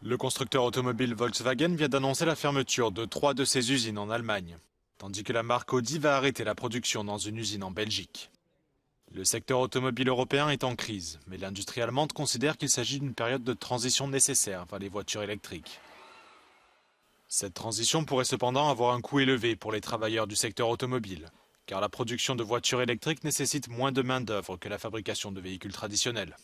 Le constructeur automobile Volkswagen vient d'annoncer la fermeture de 3 de ses usines en Allemagne, tandis que la marque Audi va arrêter la production dans une usine en Belgique. Le secteur automobile européen est en crise, mais l'industrie allemande considère qu'il s'agit d'une période de transition nécessaire vers les voitures électriques. Cette transition pourrait cependant avoir un coût élevé pour les travailleurs du secteur automobile, car la production de voitures électriques nécessite moins de main-d'œuvre que la fabrication de véhicules traditionnels.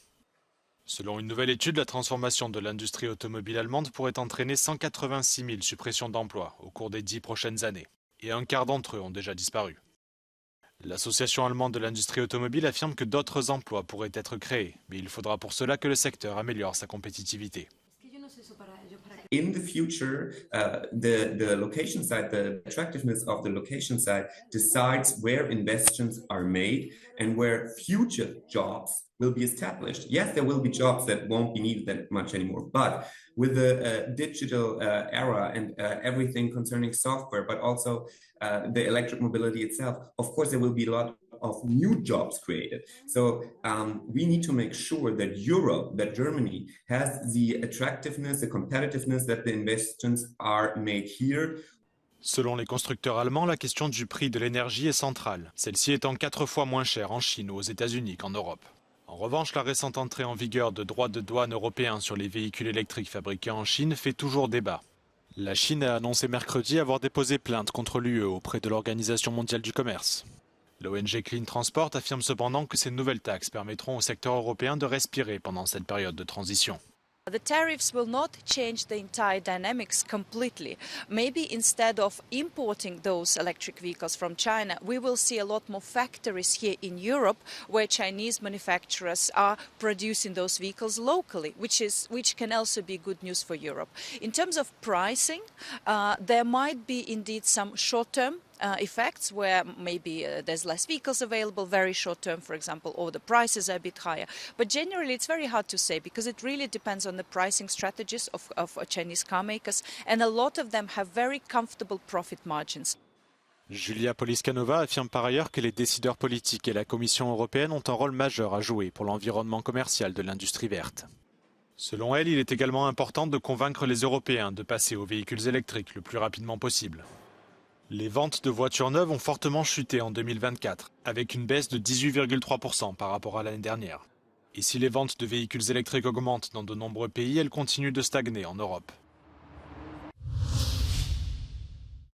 Selon une nouvelle étude, la transformation de l'industrie automobile allemande pourrait entraîner 186 000 suppressions d'emplois au cours des 10 prochaines années, et un quart d'entre eux ont déjà disparu. L'association allemande de l'industrie automobile affirme que d'autres emplois pourraient être créés, mais il faudra pour cela que le secteur améliore sa compétitivité. In the future, the location side, the attractiveness of the location side decides where investments are made and where future jobs will be established. Yes, there will be jobs that won't be needed that much anymore, but with the digital era and everything concerning software, but also the electric mobility itself, of course, there will be a lot of new jobs created. So we need to make sure that Europe, that Germany has the attractiveness, the competitiveness that the investments are made here. Selon les constructeurs allemands, la question du prix de l'énergie est centrale, celle-ci étant 4 fois moins chère en Chine ou aux États-Unis qu'en Europe. En revanche, la récente entrée en vigueur de droits de douane européens sur les véhicules électriques fabriqués en Chine fait toujours débat. La Chine a annoncé mercredi avoir déposé plainte contre l'UE auprès de l'Organisation mondiale du commerce. L'ONG Clean Transport affirme cependant que ces nouvelles taxes permettront au secteur européen de respirer pendant cette période de transition. The tariffs will not change the entire dynamics completely. Maybe instead of importing those electric vehicles from China, we will see a lot more factories here in Europe where Chinese manufacturers are producing those vehicles locally, which can also be good news for Europe. In terms of pricing, there might be indeed some short-term effects where maybe there's less vehicles available, very short term, for example, or the prices are a bit higher. But generally, it's very hard to say because it really depends on the pricing strategies of Chinese car makers, and a lot of them have very comfortable profit margins. Julia Poliskanova affirme par ailleurs que les décideurs politiques et la Commission européenne ont un rôle majeur à jouer pour l'environnement commercial de l'industrie verte. Selon elle, il est également important de convaincre les Européens de passer aux véhicules électriques le plus rapidement possible. Les ventes de voitures neuves ont fortement chuté en 2024, avec une baisse de 18,3% par rapport à l'année dernière. Et si les ventes de véhicules électriques augmentent dans de nombreux pays, elles continuent de stagner en Europe.